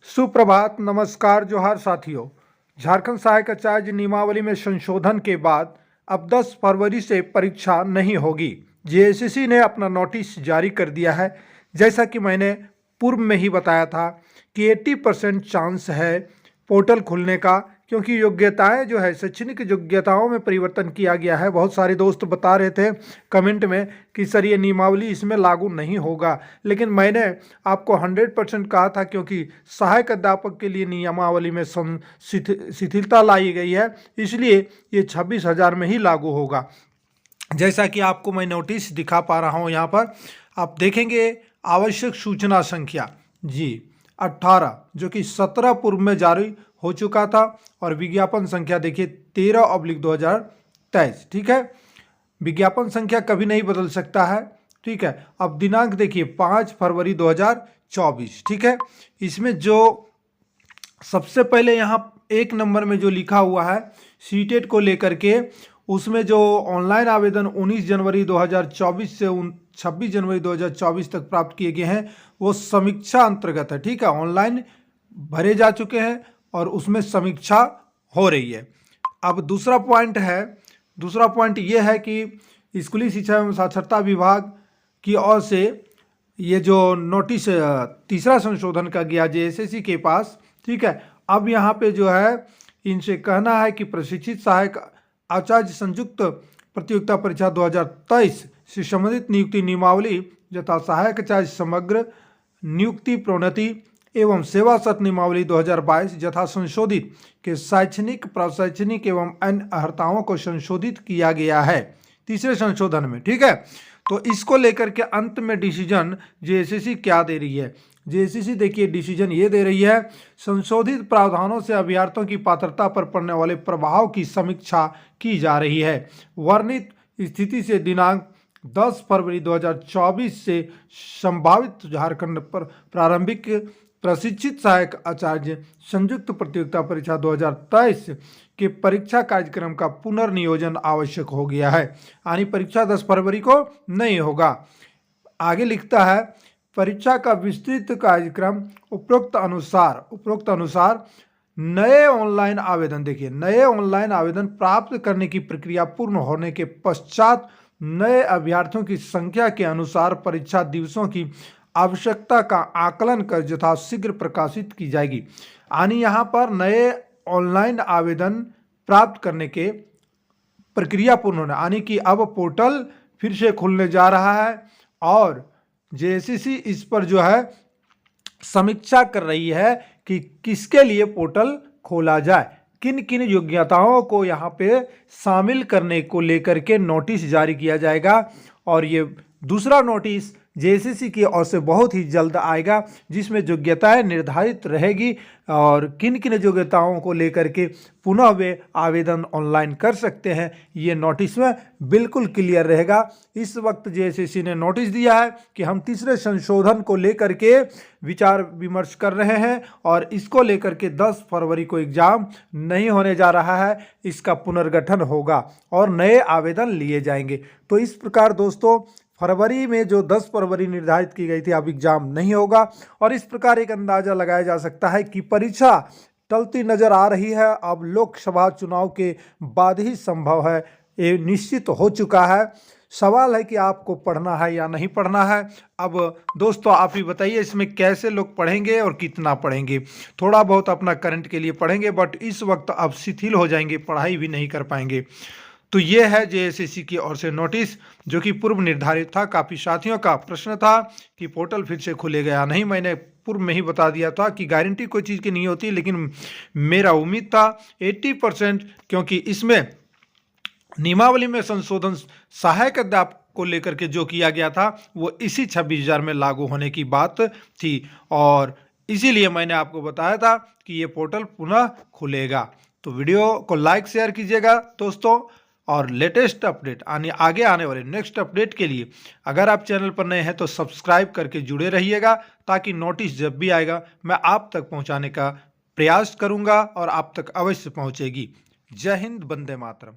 सुप्रभात, नमस्कार, जोहार साथियों। झारखंड सहायक आचार्य नियमावली में संशोधन के बाद अब 10 फरवरी से परीक्षा नहीं होगी। जेएसएससी ने अपना नोटिस जारी कर दिया है। जैसा कि मैंने पूर्व में ही बताया था कि 80% चांस है पोर्टल खुलने का, क्योंकि योग्यताएं जो है शैक्षणिक योग्यताओं में परिवर्तन किया गया है। बहुत सारे दोस्त बता रहे थे कमेंट में कि सर ये नियमावली इसमें लागू नहीं होगा, लेकिन मैंने आपको 100% कहा था, क्योंकि सहायक अध्यापक के लिए नियमावली में शिथिलता लाई गई है, इसलिए ये 26,000 में ही लागू होगा। जैसा कि आपको मैं नोटिस दिखा पा रहा हूँ यहाँ पर, आप देखेंगे आवश्यक सूचना संख्या जी 18 जो कि 17 पूर्व में जारी हो चुका था, और विज्ञापन संख्या देखिए 13/2023। ठीक है, विज्ञापन संख्या कभी नहीं बदल सकता है। ठीक है, अब दिनांक देखिए 5 फरवरी 2024। ठीक है, इसमें जो सबसे पहले यहाँ 1 नंबर में जो लिखा हुआ है सीटेट को लेकर के, उसमें जो ऑनलाइन आवेदन 19 जनवरी 2024 से 26 जनवरी 2024 तक प्राप्त किए गए हैं वो समीक्षा अंतर्गत है। ठीक है, ऑनलाइन भरे जा चुके हैं और उसमें समीक्षा हो रही है। अब दूसरा पॉइंट ये है कि स्कूली शिक्षा एवं साक्षरता विभाग की ओर से ये जो नोटिस तीसरा संशोधन का गया जेएसएससी के पास। ठीक है, अब यहाँ पे जो है इनसे कहना है कि प्रशिक्षित सहायक आचार्य संयुक्त प्रतियोगिता परीक्षा 2023 से संबंधित नियुक्ति नियमावली तथा सहायक आचार्य समग्र नियुक्ति प्रोन्नति एवं सेवा सत्र नियमावली 2022 यथा संशोधित के शैक्षणिक प्रशैक्षणिक एवं अन्य अर्हताओं को संशोधित किया गया है तीसरे संशोधन में। ठीक है, तो इसको लेकर के अंत में डिसीजन जेएसएससी क्या दे रही है। जेएसएससी देखिए डिसीजन ये दे रही है, संशोधित प्रावधानों से अभ्यर्थियों की पात्रता पर पड़ने वाले प्रभाव की समीक्षा की जा रही है। वर्णित स्थिति से दिनांक 10 फरवरी 2024 से संभावित झारखंड पर प्रारंभिक प्रशिक्षित सहायक आचार्य संयुक्त प्रतियोगिता परीक्षा 2023 के परीक्षा कार्यक्रम का पुनर्नियोजन आवश्यक हो गया है, यानी परीक्षा 10 फरवरी को नहीं होगा। आगे लिखता है, परीक्षा का विस्तृत कार्यक्रम उपरोक्त अनुसार नए ऑनलाइन आवेदन, देखिए नए ऑनलाइन आवेदन प्राप्त करने की प्रक्रिया पूर्ण होने के पश्चात नए अभ्यर्थियों की संख्या के अनुसार परीक्षा दिवसों की आवश्यकता का आकलन कर यथाशीघ्र प्रकाशित की जाएगी। यानी यहाँ पर नए ऑनलाइन आवेदन प्राप्त करने के प्रक्रिया पूर्ण होना, यानी कि अब पोर्टल फिर से खुलने जा रहा है और जेएसएससी इस पर जो है समीक्षा कर रही है कि किसके लिए पोर्टल खोला जाए, किन किन योग्यताओं को यहाँ पे शामिल करने को लेकर के नोटिस जारी किया जाएगा। और ये दूसरा नोटिस जेएसएससी की ओर से बहुत ही जल्द आएगा, जिसमें योग्यताएं निर्धारित रहेगी और किन किन योग्यताओं को लेकर के पुनः वे आवेदन ऑनलाइन कर सकते हैं, ये नोटिस में बिल्कुल क्लियर रहेगा। इस वक्त जेएसएससी ने नोटिस दिया है कि हम तीसरे संशोधन को लेकर के विचार विमर्श कर रहे हैं और इसको लेकर के 10 फरवरी को एग्जाम नहीं होने जा रहा है, इसका पुनर्गठन होगा और नए आवेदन लिए जाएंगे। तो इस प्रकार दोस्तों फरवरी में जो 10 फरवरी निर्धारित की गई थी अब एग्जाम नहीं होगा, और इस प्रकार एक अंदाजा लगाया जा सकता है कि परीक्षा टलती नजर आ रही है। अब लोकसभा चुनाव के बाद ही संभव है, ये निश्चित हो चुका है। सवाल है कि आपको पढ़ना है या नहीं पढ़ना है। अब दोस्तों आप ही बताइए इसमें कैसे लोग पढ़ेंगे और कितना पढ़ेंगे। थोड़ा बहुत अपना करंट के लिए पढ़ेंगे, बट इस वक्त अब शिथिल हो जाएंगे, पढ़ाई भी नहीं कर पाएंगे। तो ये है जेएसएससी की ओर से नोटिस, जो कि पूर्व निर्धारित था। काफ़ी साथियों का प्रश्न था कि पोर्टल फिर से खुलेगा नहीं। मैंने पूर्व में ही बता दिया था कि गारंटी कोई चीज़ की नहीं होती, लेकिन मेरा उम्मीद था 80%, क्योंकि इसमें नियमावली में संशोधन सहायक अध्यापक को लेकर के जो किया गया था वो इसी 26,000 में लागू होने की बात थी, और इसीलिए मैंने आपको बताया था कि ये पोर्टल पुनः खुलेगा। तो वीडियो को लाइक शेयर कीजिएगा दोस्तों, और लेटेस्ट अपडेट आगे आने वाले नेक्स्ट अपडेट के लिए अगर आप चैनल पर नए हैं तो सब्सक्राइब करके जुड़े रहिएगा, ताकि नोटिस जब भी आएगा मैं आप तक पहुंचाने का प्रयास करूंगा और आप तक अवश्य पहुंचेगी। जय हिंद, वंदे मातरम।